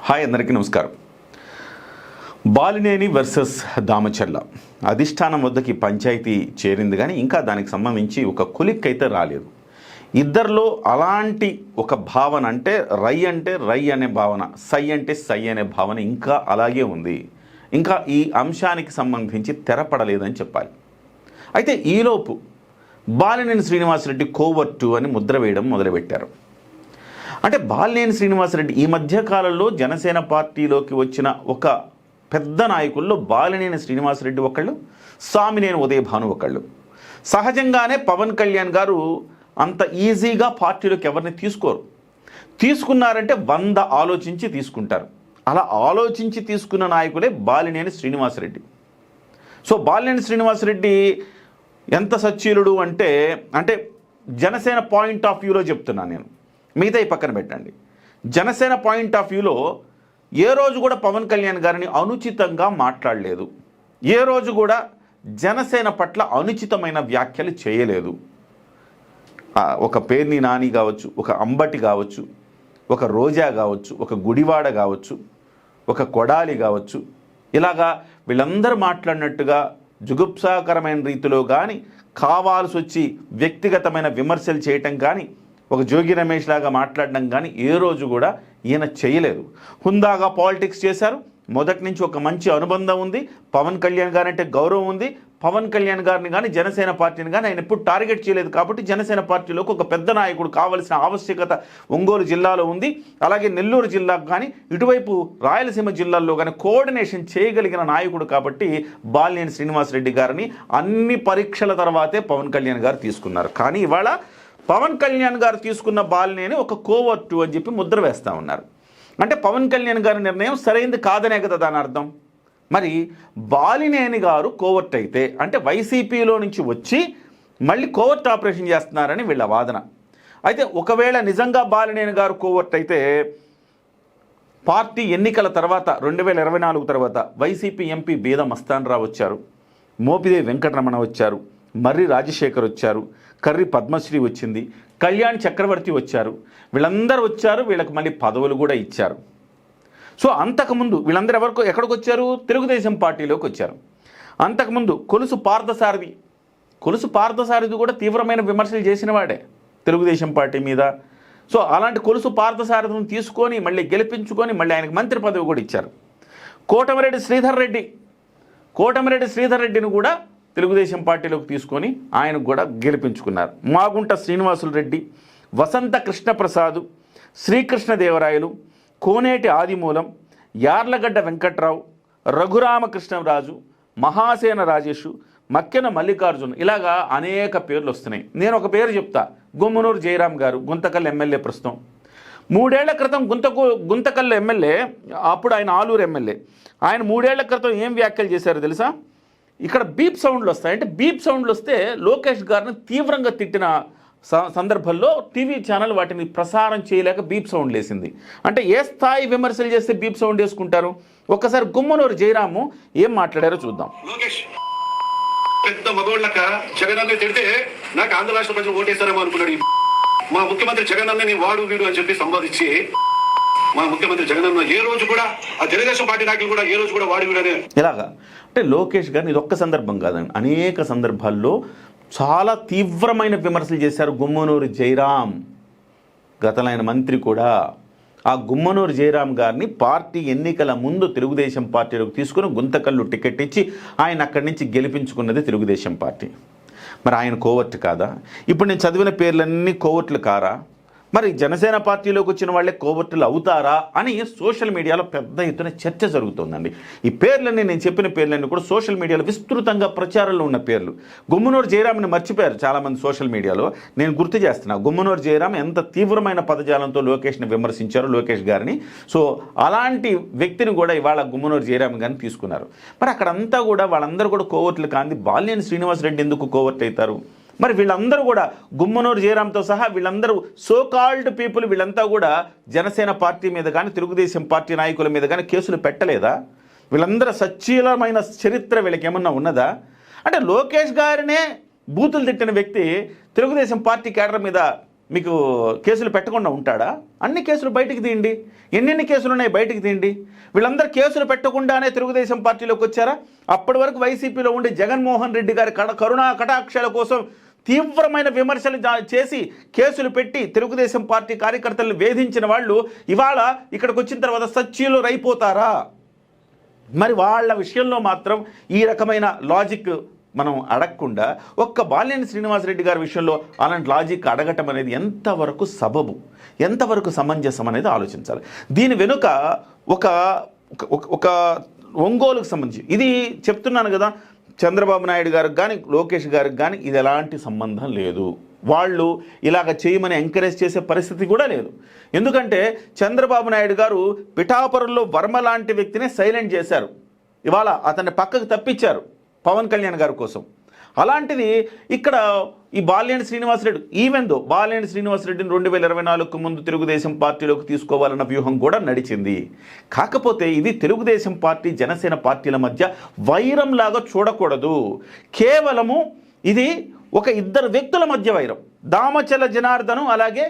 Hi అందరికీ నమస్కారం. Balineni versus Damacharla అధిష్టానం వద్దకి పంచాయతీ చేరింది, కానీ ఇంకా దానికి సంబంధించి ఒక కులిక్ అయితే రాలేదు. ఇద్దరిలో అలాంటి ఒక భావన, అంటే రై అనే భావన, సై అంటే సై అనే భావన ఇంకా అలాగే ఉంది. ఇంకా ఈ అంశానికి సంబంధించి తెరపడలేదని చెప్పాలి. అయితే ఈలోపు బాలినేని శ్రీనివాసరెడ్డి కోవర్టు అని ముద్ర వేయడం మొదలుపెట్టారు. అంటే బాలినేని శ్రీనివాసరెడ్డి ఈ మధ్యకాలంలో జనసేన పార్టీలోకి వచ్చిన ఒక పెద్ద నాయకుల్లో బాలినేని శ్రీనివాసరెడ్డి ఒకళ్ళు, సామినేని ఉదయభాను ఒకళ్ళు. సహజంగానే పవన్ కళ్యాణ్ గారు అంత ఈజీగా పార్టీలోకి ఎవరిని తీసుకోరు. తీసుకున్నారంటే 100 ఆలోచించి తీసుకుంటారు. అలా ఆలోచించి తీసుకున్న నాయకులే బాలినేని శ్రీనివాసరెడ్డి. సో బాలినేని శ్రీనివాసరెడ్డి ఎంత సచ్చీలుడు అంటే జనసేన పాయింట్ ఆఫ్ వ్యూలో చెప్తున్నాను నేను, మిగతా ఈ పక్కన పెట్టండి. జనసేన పాయింట్ ఆఫ్ వ్యూలో ఏ రోజు కూడా పవన్ కళ్యాణ్ గారిని అనుచితంగా మాట్లాడలేదు. ఏ రోజు కూడా జనసేన పట్ల అనుచితమైన వ్యాఖ్యలు చేయలేదు. ఒక పేర్ని నాని కావచ్చు, ఒక అంబటి కావచ్చు, ఒక రోజా కావచ్చు, ఒక గుడివాడ కావచ్చు, ఒక కొడాలి కావచ్చు, ఇలాగా వీళ్ళందరూ మాట్లాడినట్టుగా జుగుప్సాకరమైన రీతిలో కానీ, కావాల్సి వచ్చి వ్యక్తిగతమైన విమర్శలు చేయటం కానీ, ఒక జోగి రమేష్ లాగా మాట్లాడడం కానీ ఏ రోజు కూడా ఈయన చేయలేదు. హుందాగా పాలిటిక్స్ చేశారు. మొదటి నుంచి ఒక మంచి అనుబంధం ఉంది. పవన్ కళ్యాణ్ గారు అంటే గౌరవం ఉంది. పవన్ కళ్యాణ్ గారిని కానీ జనసేన పార్టీని కానీ ఆయన ఎప్పుడు టార్గెట్ చేయలేదు. కాబట్టి జనసేన పార్టీలోకి ఒక పెద్ద నాయకుడు కావాల్సిన ఆవశ్యకత ఒంగోలు జిల్లాలో ఉంది. అలాగే నెల్లూరు జిల్లాకు కానీ, ఇటువైపు రాయలసీమ జిల్లాల్లో కానీ కోఆర్డినేషన్ చేయగలిగిన నాయకుడు. కాబట్టి బాలినేని శ్రీనివాసరెడ్డి గారిని అన్ని పరీక్షల తర్వాతే పవన్ కళ్యాణ్ గారు తీసుకున్నారు. కానీ ఇవాళ పవన్ కళ్యాణ్ గారు తీసుకున్న బాలినేని ఒక కోవర్టు అని చెప్పి ముద్ర వేస్తూ ఉన్నారు. అంటే పవన్ కళ్యాణ్ గారి నిర్ణయం సరైనది కాదనే కదా దాని అర్థం. మరి బాలినేని గారు కోవర్ట్ అయితే అంటే వైసీపీలో నుంచి వచ్చి మళ్ళీ కోవర్ట్ ఆపరేషన్ చేస్తున్నారని వీళ్ళ వాదన. అయితే ఒకవేళ నిజంగా బాలినేని గారు కోవర్ట్ అయితే పార్టీ ఎన్నికల తర్వాత 2024 తర్వాత వైసీపీ ఎంపీ బీద మస్తాన్ రావు వచ్చారు, మోపిదేవి వెంకటరమణ వచ్చారు, మర్రి రాజశేఖర్ వచ్చారు, కర్రి పద్మశ్రీ వచ్చింది, కళ్యాణ్ చక్రవర్తి వచ్చారు. వీళ్ళందరూ వచ్చారు. వీళ్ళకి మళ్ళీ పదవులు కూడా ఇచ్చారు. సో అంతకుముందు వీళ్ళందరూ ఎక్కడికి వచ్చారు? తెలుగుదేశం పార్టీలోకి వచ్చారు. అంతకుముందు కొలుసు పార్థసారథి కూడా తీవ్రమైన విమర్శలు చేసిన వాడే తెలుగుదేశం పార్టీ మీద. సో అలాంటి కొలుసు పార్థసారథిని తీసుకొని మళ్ళీ గెలిపించుకొని మళ్ళీ ఆయనకు మంత్రి పదవి కూడా ఇచ్చారు. కోటమిరెడ్డి శ్రీధర్ రెడ్డిని కూడా తెలుగుదేశం పార్టీలోకి తీసుకొని ఆయనకు కూడా గెలిపించుకున్నారు. మాగుంట శ్రీనివాసులు రెడ్డి, వసంత కృష్ణప్రసాద్, శ్రీకృష్ణదేవరాయలు, కోనేటి ఆదిమూలం, యార్లగడ్డ వెంకట్రావు, రఘురామకృష్ణరాజు, మహాసేన రాజేషు, మక్కెన మల్లికార్జున్, ఇలాగా అనేక పేర్లు వస్తున్నాయి. నేను ఒక పేరు చెప్తా. గుమ్మనూరు జయరాం గారు, గుంతకల్ ఎమ్మెల్యే, ప్రస్తుతం 3 ఏళ్ల క్రితం గుంతకల్ ఎమ్మెల్యే, అప్పుడు ఆయన ఆలూరు ఎమ్మెల్యే. ఆయన 3 ఏళ్ల క్రితం ఏం వ్యాఖ్యలు చేశారో తెలుసా? ఇక్కడ బీప్ సౌండ్లు వస్తాయి. అంటే బీప్ సౌండ్లు వస్తే లోకేష్ గారిని తీవ్రంగా తిట్టిన సందర్భంలో టీవీ ఛానల్ వాటిని ప్రసారం చేయలేక బీప్ సౌండ్ వేసింది. అంటే ఏ స్థాయి విమర్శలు చేస్తే బీప్ సౌండ్ వేసుకుంటారు? ఒక్కసారి గుమ్మనూరు జయరాము ఏం మాట్లాడారో చూద్దాం. లోకేష్ పెద్ద మగోళ్ళక జగనన్న తిడితే నాకు ఆంధ్ర రాష్ట్ర ప్రజలు ఓటేస్తారేమో అనుకున్నాడు. మా ముఖ్యమంత్రి జగనన్నని వాడు వీడు అని చెప్పి సంబోధించి మా ముఖ్యమంత్రి జగనన్న ఏ రోజు కూడా ఆ తెలుగుదేశం పార్టీ నాయకులు కూడా ఏ రోజు కూడా వాడి వీడనే ఇలాగా. అంటే లోకేష్ గారిని ఇది ఒక్క సందర్భం కాదండి, అనేక సందర్భాల్లో చాలా తీవ్రమైన విమర్శలు చేశారు గుమ్మనూరు జయరాం. గతంలో ఆయన మంత్రి కూడా. ఆ గుమ్మనూరు జయరాం గారిని పార్టీ ఎన్నికల ముందు తెలుగుదేశం పార్టీలోకి తీసుకుని గుంతకల్లు టికెట్ ఇచ్చి ఆయన అక్కడి నుంచి గెలిపించుకున్నది తెలుగుదేశం పార్టీ. మరి ఆయన కోవర్ట్ కాదా? ఇప్పుడు నేను చదివిన పేర్లన్నీ కోవర్ట్లు కారా? మరి జనసేన పార్టీలోకి వచ్చిన వాళ్ళే కోవర్టులు అవుతారా అని సోషల్ మీడియాలో పెద్ద ఎత్తున చర్చ జరుగుతుందండి. ఈ పేర్లన్నీ, నేను చెప్పిన పేర్లన్నీ కూడా సోషల్ మీడియాలో విస్తృతంగా ప్రచారంలో ఉన్న పేర్లు. గుమ్మనూరు జయరాంని మర్చిపోయారు చాలామంది సోషల్ మీడియాలో. నేను గుర్తు చేస్తున్నా, గుమ్మనూరు జయరాం ఎంత తీవ్రమైన పదజాలంతో లోకేష్ని విమర్శించారు, లోకేష్ గారిని. సో అలాంటి వ్యక్తిని కూడా ఇవాళ గుమ్మనూరు జయరాం గారిని తీసుకున్నారు. మరి అక్కడంతా కూడా వాళ్ళందరూ కూడా కోవర్టులు కాంది. బాలినేని శ్రీనివాసరెడ్డి ఎందుకు కోవర్ట్ అవుతారు? మరి వీళ్ళందరూ కూడా గుమ్మనూరు జయరాంతో సహా వీళ్ళందరూ సోకాల్డ్ పీపుల్, వీళ్ళంతా కూడా జనసేన పార్టీ మీద కానీ తెలుగుదేశం పార్టీ నాయకుల మీద కానీ కేసులు పెట్టలేదా? వీళ్ళందరూ సచ్చీలమైన చరిత్ర వీళ్ళకి ఏమన్నా ఉన్నదా? అంటే లోకేష్ గారినే బూతులు తిట్టిన వ్యక్తి తెలుగుదేశం పార్టీ కేడర్ మీద మీకు కేసులు పెట్టకుండా ఉంటాడా? అన్ని కేసులు బయటికి తీయండి, ఎన్నెన్ని కేసులు ఉన్నాయి బయటికి తీయండి. వీళ్ళందరూ కేసులు పెట్టకుండానే తెలుగుదేశం పార్టీలోకి వచ్చారా? అప్పటి వరకు వైసీపీలో ఉండి జగన్మోహన్ రెడ్డి గారి కరుణా కటాక్షాల కోసం తీవ్రమైన విమర్శలు చేసి కేసులు పెట్టి తెలుగుదేశం పార్టీ కార్యకర్తలను వేధించిన వాళ్ళు ఇవాళ ఇక్కడికి వచ్చిన తర్వాత సచ్చీలు రైపోతారా? మరి వాళ్ళ విషయంలో మాత్రం ఈ రకమైన లాజిక్ మనం అడగకుండా ఒక్క బాలినేని శ్రీనివాసరెడ్డి గారి విషయంలో అలాంటి లాజిక్ అడగటం అనేది ఎంతవరకు సబబు, ఎంతవరకు సమంజసం అనేది ఆలోచించాలి. దీని వెనుక ఒక ఒంగోలుకు సంబంధించి ఇది చెప్తున్నాను కదా, చంద్రబాబు నాయుడు గారికి కానీ లోకేష్ గారికి కానీ ఇది ఎలాంటి సంబంధం లేదు. వాళ్ళు ఇలాగ చేయమని ఎంకరేజ్ చేసే పరిస్థితి కూడా లేదు. ఎందుకంటే చంద్రబాబు నాయుడు గారు పిఠాపురంలో వర్మ లాంటి వ్యక్తిని సైలెంట్ చేశారు, ఇవాళ అతన్ని పక్కకు తప్పించారు పవన్ కళ్యాణ్ గారి కోసం. అలాంటిది ఇక్కడ ఈ బాలినేని శ్రీనివాసరెడ్డి, ఈవెన్ దో బాలినేని శ్రీనివాసరెడ్డిని 2024కు ముందు తెలుగుదేశం పార్టీలోకి తీసుకోవాలన్న వ్యూహం కూడా నడిచింది. కాకపోతే ఇది తెలుగుదేశం పార్టీ జనసేన పార్టీల మధ్య వైరంలాగా చూడకూడదు. కేవలము ఇది ఒక ఇద్దరు వ్యక్తుల మధ్య వైరం. దామచల జనార్దను అలాగే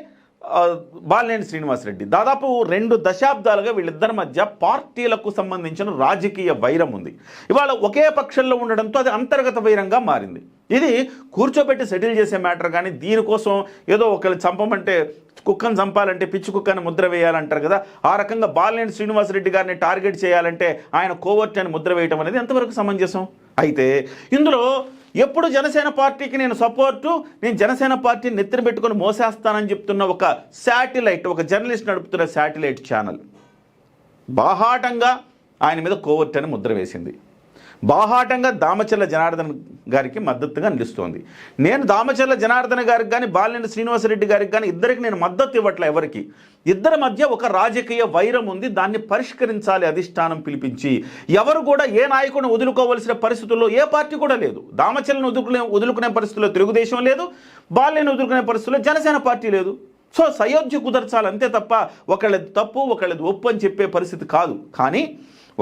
బాలినేని శ్రీనివాసరెడ్డి దాదాపు 2 దశాబ్దాలుగా వీళ్ళిద్దరి మధ్య పార్టీలకు సంబంధించిన రాజకీయ వైరం ఉంది. ఇవాళ ఒకే పక్షంలో ఉండడంతో అది అంతర్గత వైరంగా మారింది. ఇది కూర్చోబెట్టి సెటిల్ చేసే మ్యాటర్ కానీ దీనికోసం ఏదో ఒకళ్ళు చంపమంటే కుక్కను చంపాలంటే పిచ్చి కుక్కని ముద్ర వేయాలంటారు కదా, ఆ రకంగా బాలినేని శ్రీనివాసరెడ్డి గారిని టార్గెట్ చేయాలంటే ఆయన కోవర్ట్ అని ముద్ర వేయటం అనేది ఎంతవరకు సమంజసం? అయితే ఇందులో ఎప్పుడు జనసేన పార్టీకి నేను సపోర్టు, నేను జనసేన పార్టీని నెత్తిన పెట్టుకొని మోసేస్తానని చెప్తున్న ఒక శాటిలైట్, ఒక జర్నలిస్ట్ నడుపుతున్న శాటిలైట్ ఛానల్ బాహాటంగా ఆయన మీద కోవర్ట్ అని ముద్ర వేసింది. బాహాటంగా దామచర్ల జనార్దన్ గారికి మద్దతుగా నిలుస్తోంది. నేను దామచర్ల జనార్దన్ గారికి కానీ బాలినేని శ్రీనివాసరెడ్డి గారికి కానీ ఇద్దరికి నేను మద్దతు ఇవ్వట్లే. ఎవరికి? ఇద్దరి మధ్య ఒక రాజకీయ వైరం ఉంది, దాన్ని పరిష్కరించాలి అధిష్టానం పిలిపించి. ఎవరు కూడా ఏ నాయకుడిని వదులుకోవలసిన పరిస్థితుల్లో ఏ పార్టీ కూడా లేదు. దామచర్లను వదులుకునే పరిస్థితుల్లో తెలుగుదేశం లేదు, బాలినేని వదులుకునే పరిస్థితుల్లో జనసేన పార్టీ లేదు. సో సయోధ్య కుదర్చాలి అంతే తప్ప ఒకళ్ళది తప్పు ఒకళ్ళది ఒప్పు అని చెప్పే పరిస్థితి కాదు. కానీ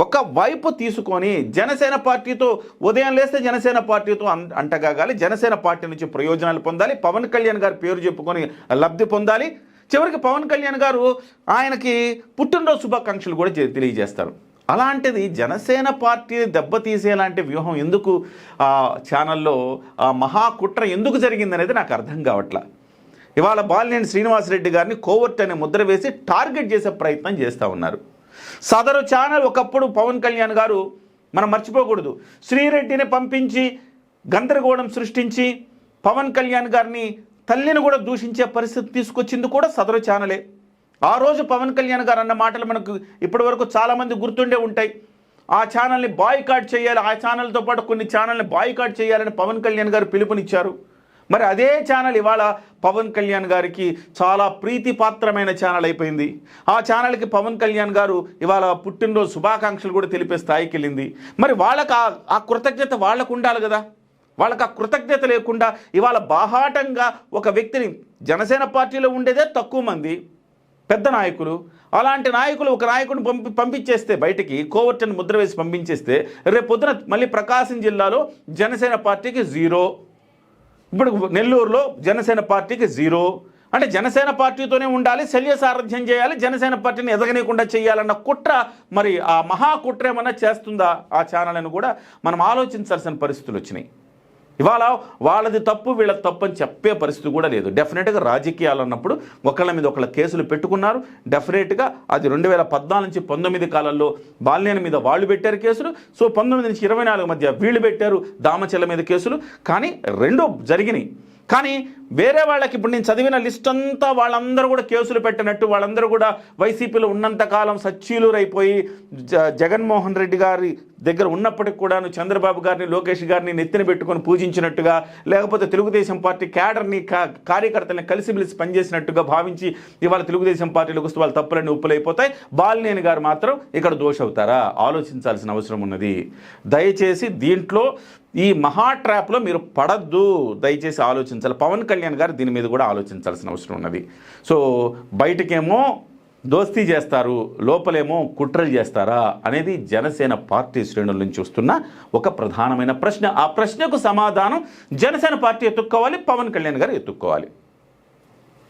ఒక వైపు తీసుకొని జనసేన పార్టీతో ఉదయం లేస్తే జనసేన పార్టీతో అంటగాగాలి, జనసేన పార్టీ నుంచి ప్రయోజనాలు పొందాలి, పవన్ కళ్యాణ్ గారి పేరు చెప్పుకొని లబ్ధి పొందాలి. చివరికి పవన్ కళ్యాణ్ గారు ఆయనకి పుట్టినరోజు శుభాకాంక్షలు కూడా తెలియజేస్తారు. అలాంటిది జనసేన పార్టీని దెబ్బతీసేలాంటి వ్యూహం ఎందుకు ఆ ఛానల్లో ఆ మహాకుట్ర ఎందుకు జరిగిందనేది నాకు అర్థం కావట్లా. ఇవాళ బాలినేని శ్రీనివాసరెడ్డి గారిని కోవర్ట్ అనే ముద్ర వేసి టార్గెట్ చేసే ప్రయత్నం చేస్తూ ఉన్నారు. సదరు ఛానల్ ఒకప్పుడు పవన్ కళ్యాణ్ గారు, మనం మర్చిపోకూడదు, శ్రీరెడ్డిని పంపించి గందరగోళం సృష్టించి పవన్ కళ్యాణ్ గారిని తల్లిని కూడా దూషించే పరిస్థితి తీసుకొచ్చింది కూడా సదరు ఛానలే. ఆ రోజు పవన్ కళ్యాణ్ గారు అన్న మాటలు మనకు ఇప్పటి వరకు చాలామంది గుర్తుండే ఉంటాయి. ఆ ఛానల్ని బాయ్కాట్ చేయాలి, ఆ ఛానల్తో పాటు కొన్ని ఛానల్ని బాయ్కాట్ చేయాలని పవన్ కళ్యాణ్ గారు పిలుపునిచ్చారు. మరి అదే ఛానల్ ఇవాళ పవన్ కళ్యాణ్ గారికి చాలా ప్రీతిపాత్రమైన ఛానల్ అయిపోయింది. ఆ ఛానల్కి పవన్ కళ్యాణ్ గారు ఇవాళ పుట్టినరోజు శుభాకాంక్షలు కూడా తెలిపే స్థాయికి వెళ్ళింది. మరి వాళ్ళకి ఆ కృతజ్ఞత వాళ్ళకు ఉండాలి కదా. వాళ్ళకి ఆ కృతజ్ఞత లేకుండా ఇవాళ బాహాటంగా ఒక వ్యక్తిని, జనసేన పార్టీలో ఉండేదే తక్కువ మంది పెద్ద నాయకులు, అలాంటి నాయకులు ఒక నాయకుడిని పంపించేస్తే బయటికి కోవర్టని ముద్ర వేసి పంపించేస్తే రేపు పొద్దున మళ్ళీ ప్రకాశం జిల్లాలో జనసేన పార్టీకి 0, ఇప్పుడు నెల్లూరులో జనసేన పార్టీకి 0. అంటే జనసేన పార్టీతోనే ఉండాలి, శల్య సారథ్యం చేయాలి, జనసేన పార్టీని ఎదగనీయకుండా చేయాలన్న కుట్ర, మరి ఆ మహాకుట్ర ఏమన్నా చేస్తుందా ఆ ఛానల్ అని కూడా మనం ఆలోచించాల్సిన పరిస్థితులు వచ్చినాయి. ఇవాళ వాళ్ళది తప్పు వీళ్ళది తప్పు అని చెప్పే పరిస్థితి కూడా లేదు. డెఫినెట్గా రాజకీయాలు అన్నప్పుడు ఒకళ్ళ మీద ఒకళ్ళ కేసులు పెట్టుకున్నారు. డెఫినెట్గా అది 2014 నుంచి 19 కాలంలో బాలినేని మీద వాళ్ళు పెట్టారు కేసులు. సో 19 నుంచి 24 మధ్య వీళ్ళు పెట్టారు దామచర్ల మీద కేసులు. కానీ రెండూ జరిగినాయి. కానీ వేరే వాళ్ళకి ఇప్పుడు నేను చదివిన లిస్ట్ అంతా వాళ్ళందరూ కూడా కేసులు పెట్టినట్టు, వాళ్ళందరూ కూడా వైసీపీలో ఉన్నంతకాలం సచ్చీలురైపోయి జగన్మోహన్ రెడ్డి గారి దగ్గర ఉన్నప్పటికి కూడాను చంద్రబాబు గారిని లోకేష్ గారిని నెత్తిన పెట్టుకొని పూజించినట్టుగా, లేకపోతే తెలుగుదేశం పార్టీ క్యాడర్ని కార్యకర్తల్ని కలిసిమెలిసి పనిచేసినట్టుగా భావించి ఇవాళ తెలుగుదేశం పార్టీలోకి వస్తే వాళ్ళ తప్పులన్నీ ఉప్పులైపోతాయి. బాలినేని గారు మాత్రం ఇక్కడ దోషవుతారా? ఆలోచించాల్సిన అవసరం ఉన్నది. దయచేసి దీంట్లో ఈ మహా ట్రాప్లో మీరు పడద్దు, దయచేసి ఆలోచించాలి. పవన్ కళ్యాణ్ గారు దీని మీద కూడా ఆలోచించాల్సిన అవసరం ఉన్నది. సో బయటకేమో దోస్తీ చేస్తారు, లోపలేమో కుట్రలు చేస్తారా అనేది జనసేన పార్టీ శ్రేణుల నుంచి వస్తున్న ఒక ప్రధానమైన ప్రశ్న. ఆ ప్రశ్నకు సమాధానం జనసేన పార్టీ ఎత్తుక్కోవాలి, పవన్ కళ్యాణ్ గారు ఎత్తుక్కోవాలి.